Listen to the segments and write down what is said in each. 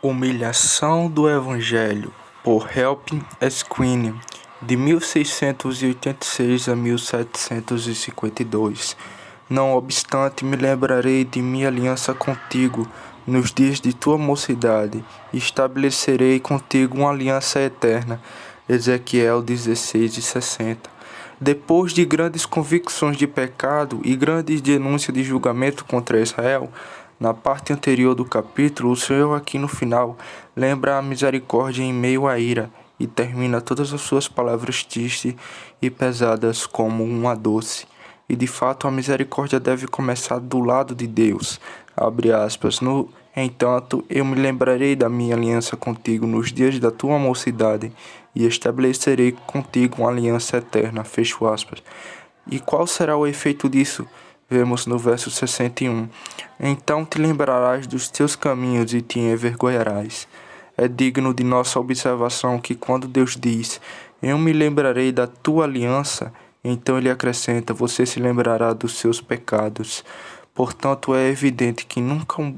Humilhação do Evangelho, por Helping Esquine, de 1686 a 1752. Não obstante, me lembrarei de minha aliança contigo nos dias de tua mocidade, e estabelecerei contigo uma aliança eterna. Ezequiel 16:60. Depois de grandes convicções de pecado e grandes denúncias de julgamento contra Israel, na parte anterior do capítulo, o Senhor aqui no final lembra a misericórdia em meio à ira e termina todas as suas palavras tristes e pesadas como uma doce. E de fato a misericórdia deve começar do lado de Deus. Abre aspas. No entanto, eu me lembrarei da minha aliança contigo nos dias da tua mocidade e estabelecerei contigo uma aliança eterna. Fecho aspas. E qual será o efeito disso? Vemos no verso 61. Então te lembrarás dos teus caminhos e te envergonharás. É digno de nossa observação que quando Deus diz, eu me lembrarei da tua aliança, então ele acrescenta, você se lembrará dos seus pecados. Portanto, é evidente que nunca um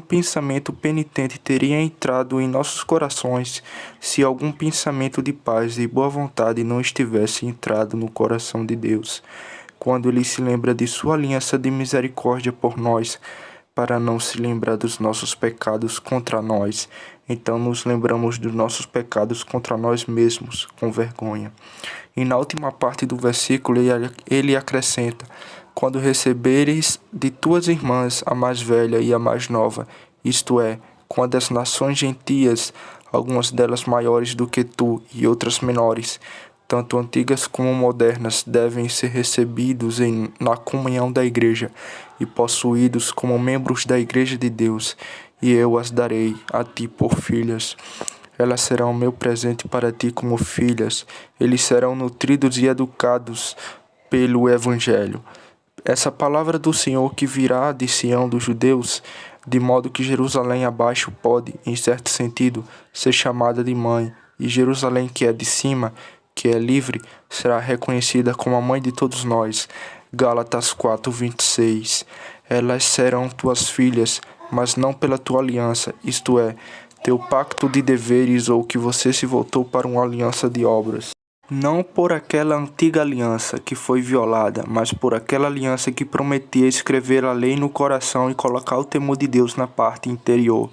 pensamento penitente teria entrado em nossos corações se algum pensamento de paz e boa vontade não estivesse entrado no coração de Deus. Quando ele se lembra de sua aliança de misericórdia por nós, para não se lembrar dos nossos pecados contra nós, então nos lembramos dos nossos pecados contra nós mesmos, com vergonha. E na última parte do versículo ele acrescenta, quando receberes de tuas irmãs a mais velha e a mais nova, isto é, quando as nações gentias, algumas delas maiores do que tu e outras menores, tanto antigas como modernas, devem ser recebidos na comunhão da igreja e possuídos como membros da igreja de Deus, e eu as darei a ti por filhas. Elas serão meu presente para ti como filhas, eles serão nutridos e educados pelo Evangelho. Essa palavra do Senhor que virá de Sião dos judeus, de modo que Jerusalém abaixo pode, em certo sentido, ser chamada de mãe, e Jerusalém que é de cima, que é livre, será reconhecida como a mãe de todos nós. Gálatas 4:26. Elas serão tuas filhas, mas não pela tua aliança, isto é, teu pacto de deveres ou que você se voltou para uma aliança de obras. Não por aquela antiga aliança que foi violada, mas por aquela aliança que prometia escrever a lei no coração e colocar o temor de Deus na parte interior.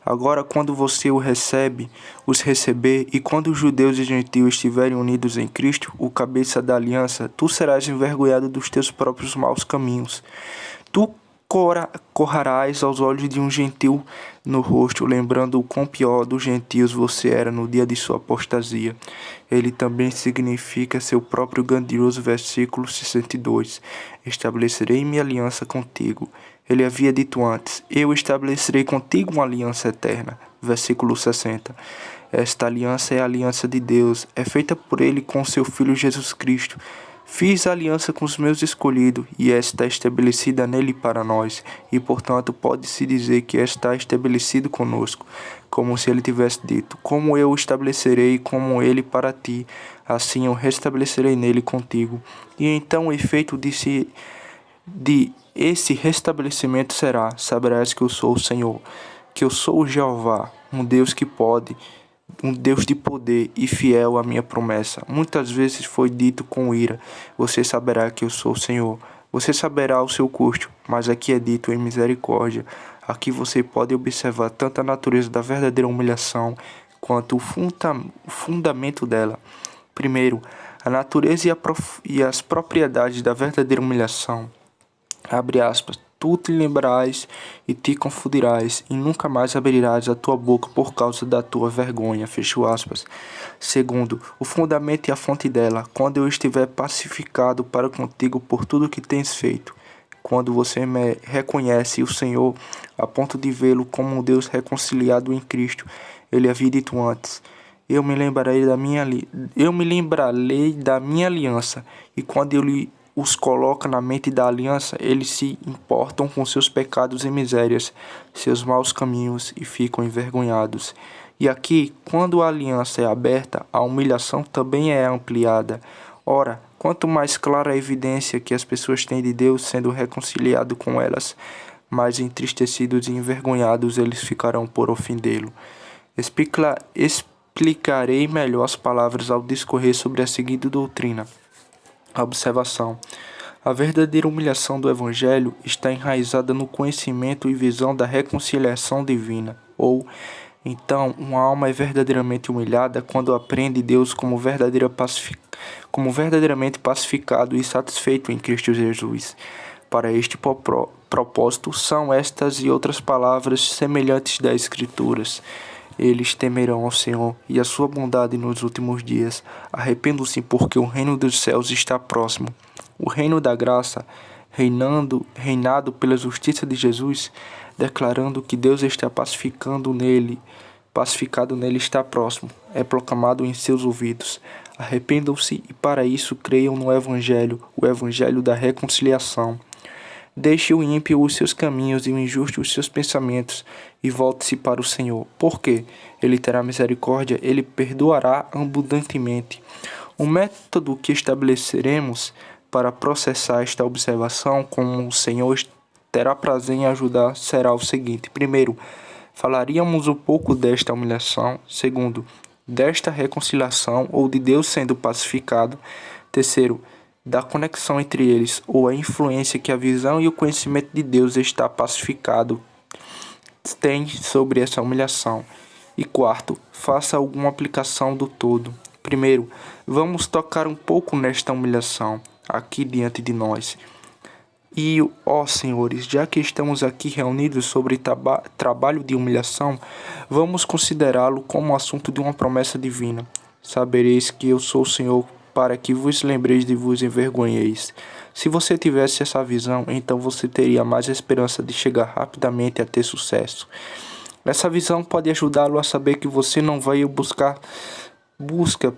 Agora, quando você os receber, e quando os judeus e gentios estiverem unidos em Cristo, o cabeça da aliança, tu serás envergonhado dos teus próprios maus caminhos. Tu correrás aos olhos de um gentil no rosto, lembrando o quão pior dos gentios você era no dia de sua apostasia. Ele também significa seu próprio grandioso versículo 62. Estabelecerei minha aliança contigo. Ele havia dito antes, eu estabelecerei contigo uma aliança eterna. Versículo 60. Esta aliança é a aliança de Deus, é feita por ele com seu Filho Jesus Cristo. Fiz a aliança com os meus escolhidos, e esta é estabelecida nele para nós, e portanto pode-se dizer que está estabelecido conosco, como se ele tivesse dito, como eu estabelecerei como ele para ti, assim eu restabelecerei nele contigo. E então o efeito de esse restabelecimento será, saberás que eu sou o Senhor, que eu sou o Jeová, um Deus que pode, um Deus de poder e fiel à minha promessa. Muitas vezes foi dito com ira, você saberá que eu sou o Senhor. Você saberá o seu custo, mas aqui é dito em misericórdia. Aqui você pode observar tanto a natureza da verdadeira humilhação, quanto o fundamento dela. Primeiro, a natureza e as propriedades da verdadeira humilhação. Abre aspas. Tu te lembrarás e te confundirás, e nunca mais abrirás a tua boca por causa da tua vergonha. Fecho aspas. Segundo, o fundamento e a fonte dela, quando eu estiver pacificado para contigo por tudo que tens feito. Quando você me reconhece o Senhor, a ponto de vê-lo como um Deus reconciliado em Cristo, ele havia dito antes, eu me lembrarei da minha aliança, e quando ele os coloca na mente da aliança, eles se importam com seus pecados e misérias, seus maus caminhos e ficam envergonhados. E aqui, quando a aliança é aberta, a humilhação também é ampliada. Ora, quanto mais clara a evidência que as pessoas têm de Deus sendo reconciliado com elas, mas entristecidos e envergonhados eles ficarão por ofendê-lo. Explicarei melhor as palavras ao discorrer sobre a seguinte doutrina. A observação. A verdadeira humilhação do Evangelho está enraizada no conhecimento e visão da reconciliação divina, ou, então, uma alma é verdadeiramente humilhada quando aprende Deus como verdadeiramente pacificado e satisfeito em Cristo Jesus. Para este propósito, são estas e outras palavras semelhantes das Escrituras. Eles temerão ao Senhor e a sua bondade nos últimos dias. Arrependam-se, porque o reino dos céus está próximo. O reino da graça, reinado pela justiça de Jesus, declarando que Deus está pacificado nele está próximo, é proclamado em seus ouvidos. Arrependam-se e para isso creiam no Evangelho, o Evangelho da reconciliação. Deixe o ímpio os seus caminhos e o injusto os seus pensamentos, e volte-se para o Senhor. Porque ele terá misericórdia, ele perdoará abundantemente. O método que estabeleceremos para processar esta observação, como o Senhor terá prazer em ajudar, será o seguinte. Primeiro, falaríamos um pouco desta humilhação. Segundo, desta reconciliação ou de Deus sendo pacificado. Terceiro, da conexão entre eles, ou a influência que a visão e o conhecimento de Deus está pacificado tem sobre essa humilhação. E quarto, faça alguma aplicação do todo. Primeiro, vamos tocar um pouco nesta humilhação, aqui diante de nós. E, ó senhores, já que estamos aqui reunidos sobre trabalho de humilhação, vamos considerá-lo como assunto de uma promessa divina. Sabereis que eu sou o Senhor, para que vos lembreis de vos envergonheis. Se você tivesse essa visão, então você teria mais esperança de chegar rapidamente a ter sucesso. Essa visão pode ajudá-lo a saber que você não veio busca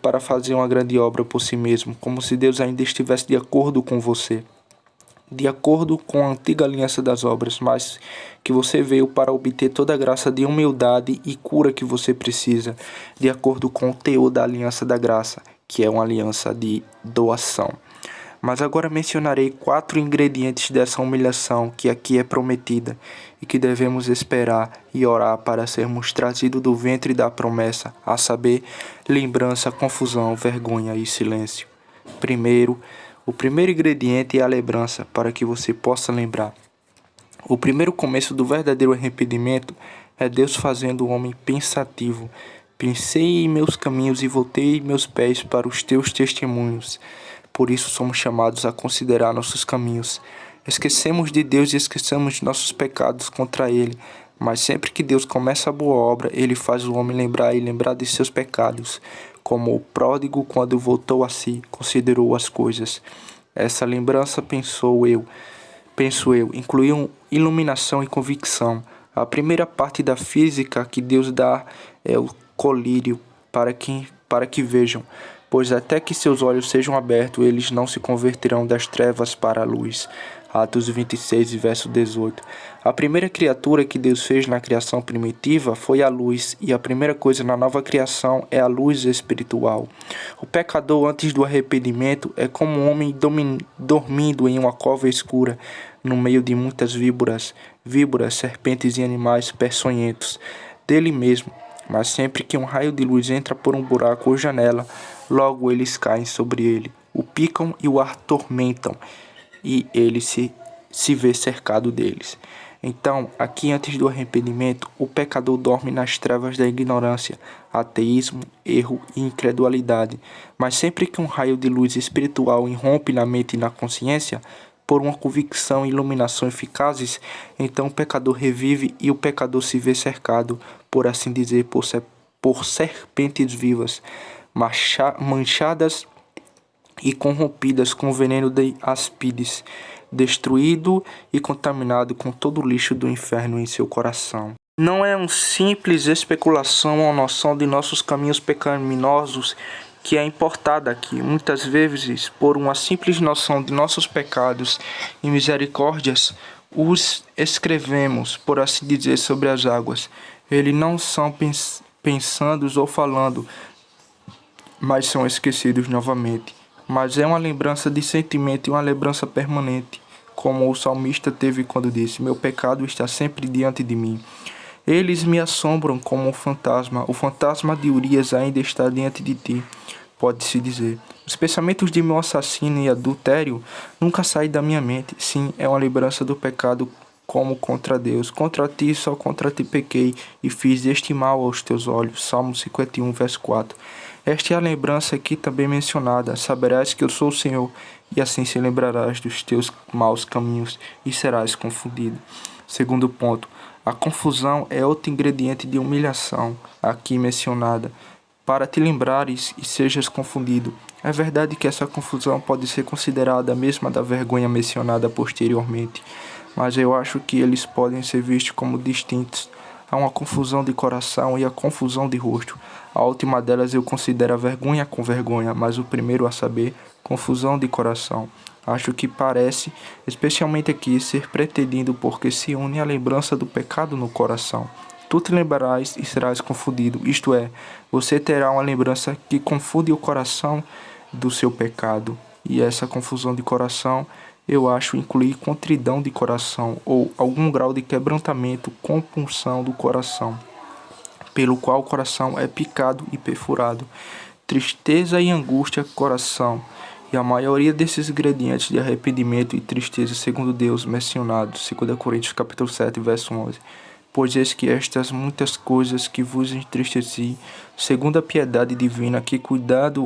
para fazer uma grande obra por si mesmo, como se Deus ainda estivesse de acordo com você, de acordo com a antiga aliança das obras, mas que você veio para obter toda a graça de humildade e cura que você precisa, de acordo com o teor da aliança da graça, que é uma aliança de doação. Mas agora mencionarei 4 ingredientes dessa humilhação que aqui é prometida e que devemos esperar e orar para sermos trazidos do ventre da promessa, a saber, lembrança, confusão, vergonha e silêncio. O primeiro ingrediente é a lembrança, para que você possa lembrar. O primeiro começo do verdadeiro arrependimento é Deus fazendo o homem pensativo. Pensei em meus caminhos e voltei meus pés para os teus testemunhos. Por isso somos chamados a considerar nossos caminhos. Esquecemos de Deus e esquecemos de nossos pecados contra Ele. Mas sempre que Deus começa a boa obra, Ele faz o homem lembrar de seus pecados. Como o pródigo, quando voltou a si, considerou as coisas. Essa lembrança, penso eu, inclui iluminação e convicção. A primeira parte da física que Deus dá é o colírio para que vejam, pois até que seus olhos sejam abertos, eles não se converterão das trevas para a luz. Atos 26, verso 18. A primeira criatura que Deus fez na criação primitiva foi a luz, e a primeira coisa na nova criação é a luz espiritual. O pecador, antes do arrependimento, é como um homem dormindo em uma cova escura, no meio de muitas víboras, serpentes e animais peçonhentos, dele mesmo. Mas sempre que um raio de luz entra por um buraco ou janela, logo eles caem sobre ele, o picam e o atormentam, e ele se vê cercado deles. Então, aqui antes do arrependimento, o pecador dorme nas trevas da ignorância, ateísmo, erro e incredulidade. Mas sempre que um raio de luz espiritual irrompe na mente e na consciência, por uma convicção e iluminação eficazes, então o pecador revive e o pecador se vê cercado, por assim dizer, por serpentes vivas, manchadas e corrompidas com o veneno de áspides, destruído e contaminado com todo o lixo do inferno em seu coração. Não é uma simples especulação ou noção de nossos caminhos pecaminosos que é importada aqui, muitas vezes por uma simples noção de nossos pecados e misericórdias, os escrevemos, por assim dizer, sobre as águas. Eles não são pensando ou falando, mas são esquecidos novamente. Mas é uma lembrança de sentimento e uma lembrança permanente. como o salmista teve quando disse: meu pecado está sempre diante de mim. Eles me assombram como um fantasma. O fantasma de Urias ainda está diante de ti, pode-se dizer. Os pensamentos de meu assassino e adultério nunca saem da minha mente. Sim, é uma lembrança do pecado como contra Deus. Contra ti, só contra ti pequei e fiz este mal aos teus olhos. Salmo 51, verso 4. Esta é a lembrança aqui também mencionada. Saberás que eu sou o Senhor, e assim se lembrarás dos teus maus caminhos e serás confundido. Segundo ponto. A confusão é outro ingrediente de humilhação aqui mencionada, para te lembrares e sejas confundido. É verdade que essa confusão pode ser considerada a mesma da vergonha mencionada posteriormente, mas eu acho que eles podem ser vistos como distintos. Há uma confusão de coração e a confusão de rosto. A última delas eu considero a vergonha com vergonha, mas o primeiro a saber, confusão de coração. Acho que parece, especialmente aqui, ser pretendido porque se une a lembrança do pecado no coração. Tu te lembrarás e serás confundido, isto é, você terá uma lembrança que confunde o coração do seu pecado. E essa confusão de coração, eu acho, inclui contridão de coração ou algum grau de quebrantamento, compunção do coração, pelo qual o coração é picado e perfurado. Tristeza e angústia, coração. E a maioria desses ingredientes de arrependimento e tristeza, segundo Deus, mencionados, 2 Coríntios capítulo 7, verso 11. Pois eis que estas muitas coisas que vos entristeci, segundo a piedade divina, que cuidado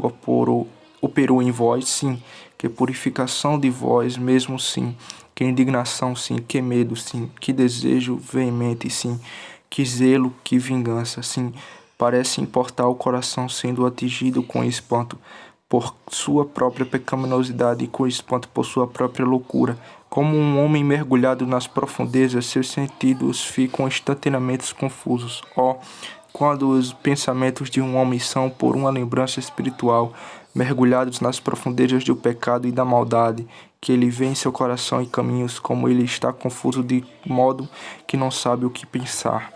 operou em vós, sim, que purificação de vós mesmo, sim, que indignação, sim, que medo, sim, que desejo veemente, sim, que zelo, que vingança, sim, parece importar o coração sendo atingido com espanto por sua própria pecaminosidade e com espanto por sua própria loucura. Como um homem mergulhado nas profundezas, seus sentidos ficam instantaneamente confusos. Quando os pensamentos de um homem são por uma lembrança espiritual, mergulhados nas profundezas do pecado e da maldade, que ele vê em seu coração e caminhos, como ele está confuso de modo que não sabe o que pensar.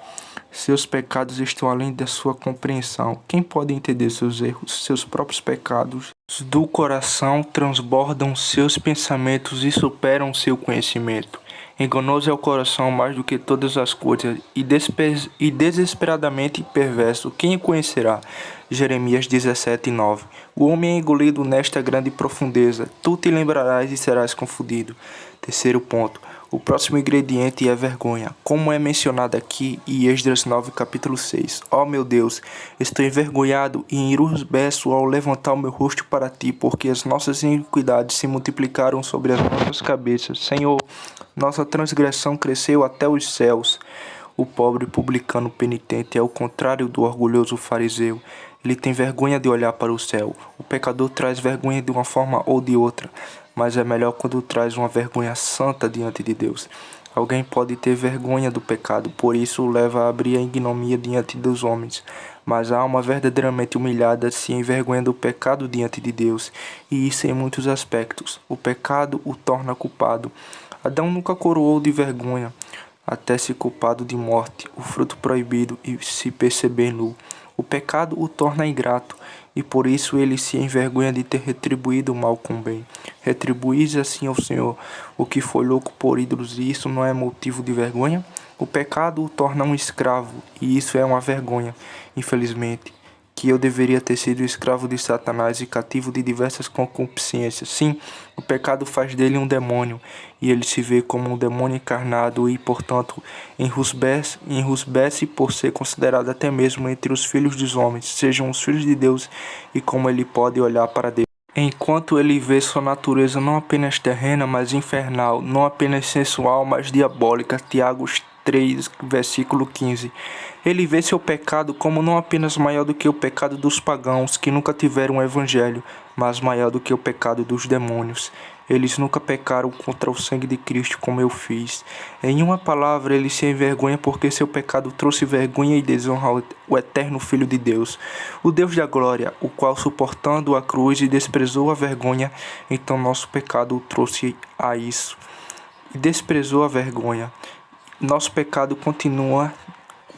Seus pecados estão além da sua compreensão. Quem pode entender seus erros? Seus próprios pecados do coração transbordam seus pensamentos e superam seu conhecimento. Enganoso é o coração mais do que todas as coisas e desesperadamente perverso. Quem o conhecerá? Jeremias 17:9. O homem é engolido nesta grande profundeza. Tu te lembrarás e serás confundido. Terceiro ponto. O próximo ingrediente é vergonha, como é mencionado aqui em Esdras 9, capítulo 6. Ó meu Deus, estou envergonhado e enrubesço ao levantar o meu rosto para ti, porque as nossas iniquidades se multiplicaram sobre as nossas cabeças. Senhor, nossa transgressão cresceu até os céus. O pobre publicano penitente é o contrário do orgulhoso fariseu. Ele tem vergonha de olhar para o céu. O pecador traz vergonha de uma forma ou de outra, mas é melhor quando traz uma vergonha santa diante de Deus. Alguém pode ter vergonha do pecado, por isso o leva a abrir a ignomia diante dos homens. Mas a alma verdadeiramente humilhada se envergonha do pecado diante de Deus, e isso em muitos aspectos. O pecado o torna culpado. Adão nunca coroou de vergonha, até se culpado de morte, o fruto proibido e se perceber nu. O pecado o torna ingrato, e por isso ele se envergonha de ter retribuído o mal com o bem. Retribuís assim ao Senhor o que foi louco por ídolos, e isso não é motivo de vergonha? O pecado o torna um escravo, e isso é uma vergonha, infelizmente, que eu deveria ter sido escravo de Satanás e cativo de diversas concupiscências. Sim, o pecado faz dele um demônio, e ele se vê como um demônio encarnado e, portanto, enrubesce por ser considerado até mesmo entre os filhos dos homens, sejam os filhos de Deus, e como ele pode olhar para Deus. Enquanto ele vê sua natureza não apenas terrena, mas infernal, não apenas sensual, mas diabólica. Tiago 3, versículo 15. Ele vê seu pecado como não apenas maior do que o pecado dos pagãos, que nunca tiveram um evangelho, mas maior do que o pecado dos demônios. Eles nunca pecaram contra o sangue de Cristo como eu fiz. Em uma palavra, ele se envergonha porque seu pecado trouxe vergonha e desonra ao eterno Filho de Deus, o Deus da glória, o qual, suportando a cruz e desprezou a vergonha, então nosso pecado o trouxe a isso e desprezou a vergonha. Nosso pecado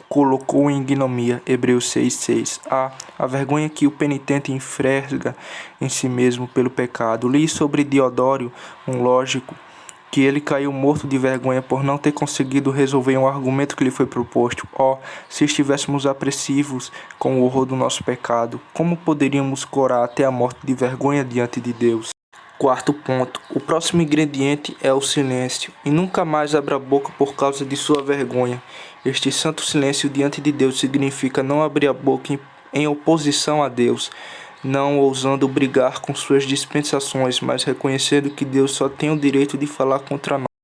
colocou em ignomia. Hebreus 6:6. A vergonha que o penitente enfrega em si mesmo pelo pecado. Li sobre Diodório, um lógico, que ele caiu morto de vergonha por não ter conseguido resolver um argumento que lhe foi proposto. Oh, se estivéssemos apressivos com o horror do nosso pecado, como poderíamos corar até a morte de vergonha diante de Deus? Quarto ponto. O próximo ingrediente é o silêncio. E nunca mais abra a boca por causa de sua vergonha. Este santo silêncio diante de Deus significa não abrir a boca em oposição a Deus, não ousando brigar com suas dispensações, mas reconhecendo que Deus só tem o direito de falar contra nós.